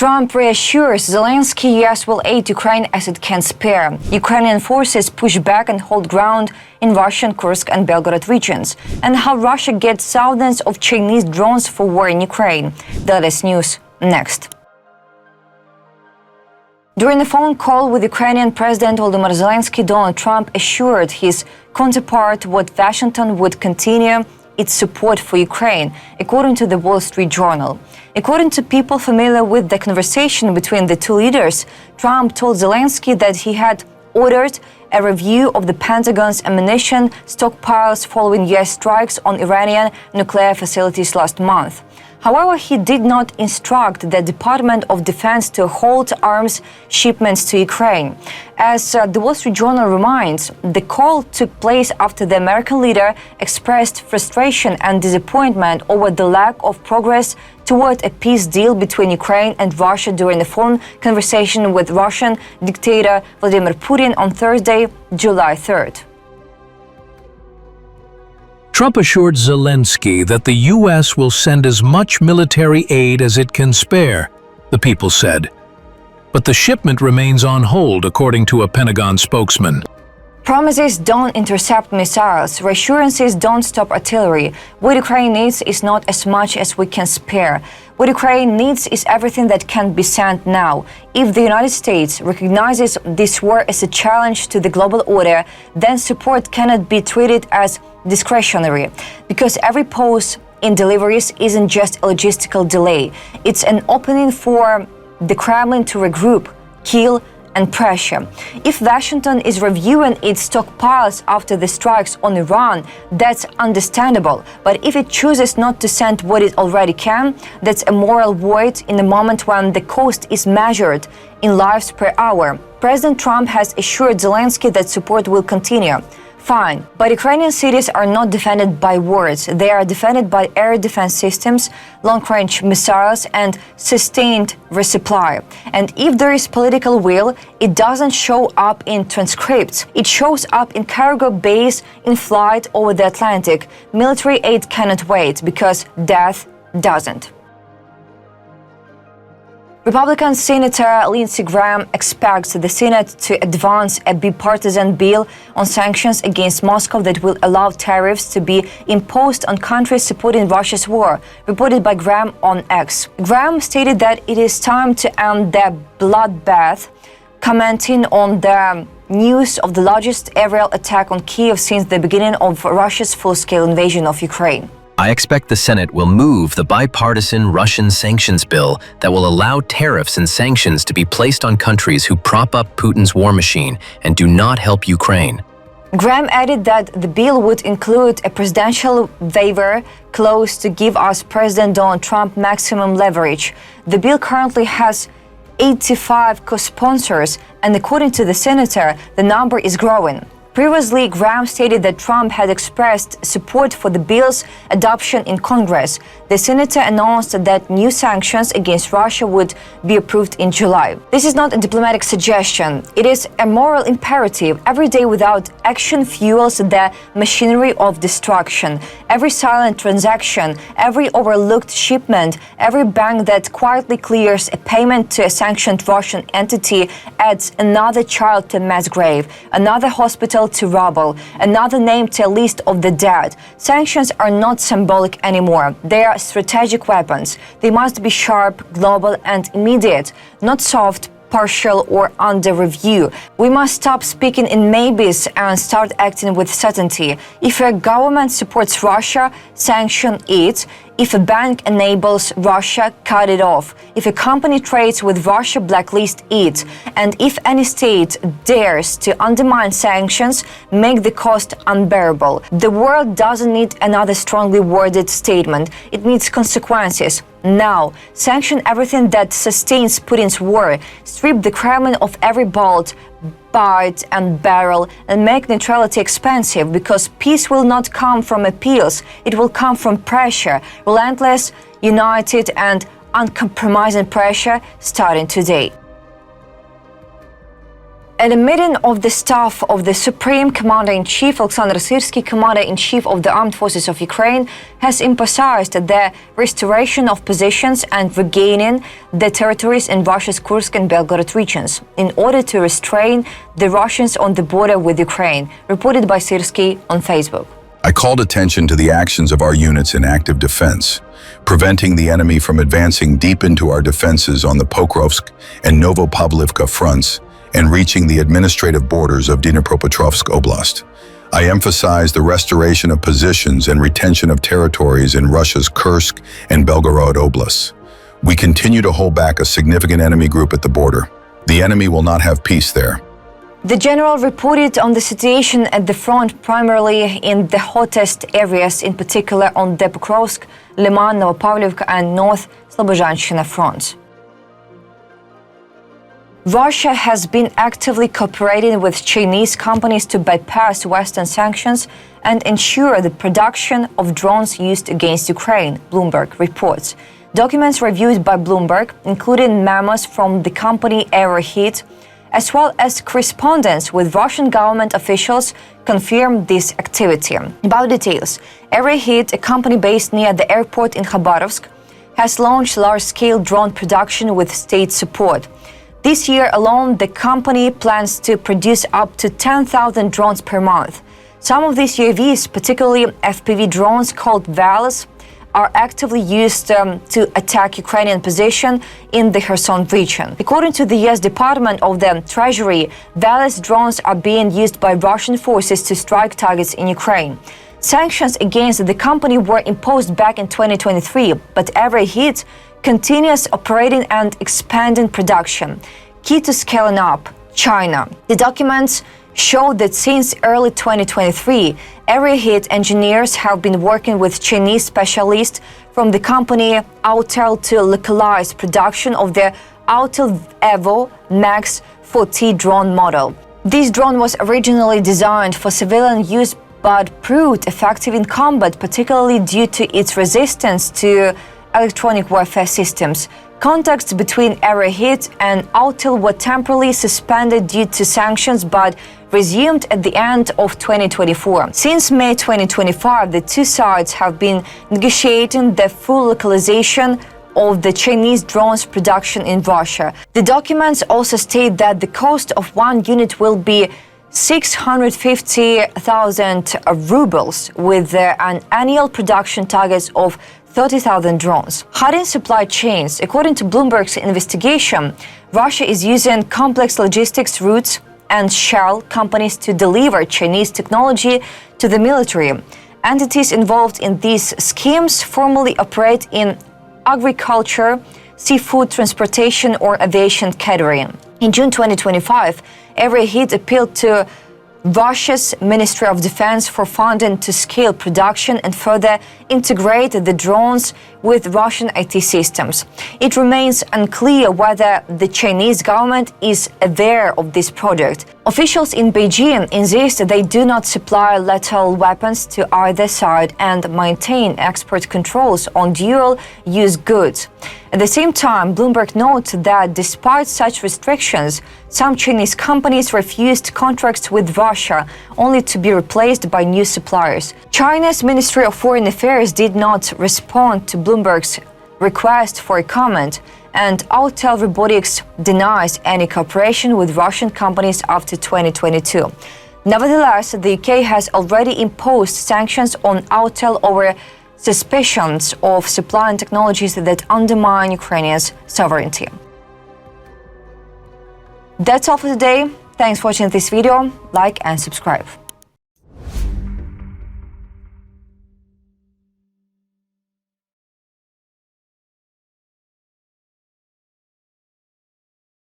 Trump reassures Zelenskyy US will aid Ukraine as it can spare. Ukrainian forces push back and hold ground in Russian Kursk and Belgorod regions. And how Russia gets thousands of Chinese drones for war in Ukraine. The latest news next. During a phone call with Ukrainian President Volodymyr Zelenskyy, Donald Trump assured his counterpart that Washington would continue its support for Ukraine, according to the Wall Street Journal. According to people familiar with the conversation between the two leaders, Trump told Zelenskyy that he had ordered a review of the Pentagon's ammunition stockpiles following U.S. strikes on Iranian nuclear facilities last month. However, he did not instruct the Department of Defense to halt arms shipments to Ukraine. As the Wall Street Journal reminds, the call took place after the American leader expressed frustration and disappointment over the lack of progress toward a peace deal between Ukraine and Russia during a phone conversation with Russian dictator Vladimir Putin on Thursday, July 3rd. Trump assured Zelenskyy that the U.S. will send as much military aid as it can spare, the people said. But the shipment remains on hold, according to a Pentagon spokesman. Promises don't intercept missiles, reassurances don't stop artillery. What Ukraine needs is not as much as we can spare. What Ukraine needs is everything that can be sent now. If the United States recognizes this war as a challenge to the global order, then support cannot be treated as discretionary, because every pause in deliveries isn't just a logistical delay. It's an opening for the Kremlin to regroup, kill, and pressure. If Washington is reviewing its stockpiles after the strikes on Iran, that's understandable. But if it chooses not to send what it already can, that's a moral void in a moment when the cost is measured in lives per hour. President Trump has assured Zelenskyy that support will continue. Fine, but Ukrainian cities are not defended by words. They are defended by air defense systems, long-range missiles, and sustained resupply. And if there is political will, it doesn't show up in transcripts. It shows up in cargo bays in flight over the Atlantic. Military aid cannot wait, because death doesn't. Republican Senator Lindsey Graham expects the Senate to advance a bipartisan bill on sanctions against Moscow that will allow tariffs to be imposed on countries supporting Russia's war, reported by Graham on X. Graham stated that it is time to end the bloodbath, commenting on the news of the largest aerial attack on Kyiv since the beginning of Russia's full-scale invasion of Ukraine. I expect the Senate will move the bipartisan Russian sanctions bill that will allow tariffs and sanctions to be placed on countries who prop up Putin's war machine and do not help Ukraine. Graham added that the bill would include a presidential waiver clause to give us President Donald Trump maximum leverage. The bill currently has 85 co-sponsors, and according to the senator, the number is growing. Previously, Graham stated that Trump had expressed support for the bill's adoption in Congress. The senator announced that new sanctions against Russia would be approved in July. This is not a diplomatic suggestion. It is a moral imperative. Every day without action fuels the machinery of destruction. Every silent transaction, every overlooked shipment, every bank that quietly clears a payment to a sanctioned Russian entity adds another child to a mass grave, another hospital to rubble, another name to a list of the dead. Sanctions are not symbolic anymore. They are strategic weapons. They must be sharp, global, and immediate, not soft, partial, or under review. We must stop speaking in maybes and start acting with certainty. If a government supports Russia, sanction it. If a bank enables Russia, cut it off. If a company trades with Russia, blacklist it. And if any state dares to undermine sanctions, make the cost unbearable. The world doesn't need another strongly worded statement. It needs consequences. Now, sanction everything that sustains Putin's war. Strip the Kremlin of every bolt, bite and barrel, and make neutrality expensive, because peace will not come from appeals. It will come from pressure, relentless, united, and uncompromising pressure starting today. At a meeting of the staff of the Supreme Commander-in-Chief, Alexander Syrsky, Commander-in-Chief of the Armed Forces of Ukraine, has emphasized the restoration of positions and regaining the territories in Russia's Kursk and Belgorod regions in order to restrain the Russians on the border with Ukraine, reported by Syrsky on Facebook. I called attention to the actions of our units in active defense, preventing the enemy from advancing deep into our defenses on the Pokrovsk and Novopavlivka fronts and reaching the administrative borders of Dnipropetrovsk Oblast. I emphasized the restoration of positions and retention of territories in Russia's Kursk and Belgorod Oblasts. We continue to hold back a significant enemy group at the border. The enemy will not have peace there. The general reported on the situation at the front, primarily in the hottest areas, in particular on the Pokrovsk, Liman, Novopavlivka and North Slobozhanщina fronts. Russia has been actively cooperating with Chinese companies to bypass Western sanctions and ensure the production of drones used against Ukraine, Bloomberg reports. Documents reviewed by Bloomberg, including memos from the company Aeroheat, as well as correspondence with Russian government officials, confirmed this activity. About details, Aeroheat, a company based near the airport in Khabarovsk, has launched large-scale drone production with state support. This year alone, the company plans to produce up to 10,000 drones per month. Some of these UAVs, particularly FPV drones called VALs, are actively used to attack Ukrainian position in the Kherson region. According to the U.S. Department of the Treasury, VALs drones are being used by Russian forces to strike targets in Ukraine. Sanctions against the company were imposed back in 2023, but Aeroheat continues operating and expanding production, key to scaling up China. The documents show that since early 2023, Aeroheat engineers have been working with Chinese specialists from the company Autel to localize production of the Autel Evo Max 4T drone model. This drone was originally designed for civilian use but proved effective in combat, particularly due to its resistance to electronic warfare systems. Contacts between Aeroheat and Autel were temporarily suspended due to sanctions but resumed at the end of 2024. Since May 2025, the two sides have been negotiating the full localization of the Chinese drones production in Russia. The documents also state that the cost of one unit will be 650,000 rubles, with an annual production target of 30,000 drones. Hiding supply chains. According to Bloomberg's investigation, Russia is using complex logistics routes and shell companies to deliver Chinese technology to the military. Entities involved in these schemes formally operate in agriculture, seafood transportation, or aviation catering. In June 2025, Aeroheat appealed to Russia's Ministry of Defense for funding to scale production and further integrate the drones with Russian IT systems. It remains unclear whether the Chinese government is aware of this project. Officials in Beijing insist they do not supply lethal weapons to either side and maintain export controls on dual-use goods. At the same time, Bloomberg notes that despite such restrictions, some Chinese companies refused contracts with Russia, only to be replaced by new suppliers. China's Ministry of Foreign Affairs did not respond to Bloomberg's request for a comment, and Autel Robotics denies any cooperation with Russian companies after 2022. Nevertheless, the UK has already imposed sanctions on Autel over suspicions of supplying technologies that undermine Ukrainians' sovereignty. That's all for today. Thanks for watching this video. Like and subscribe.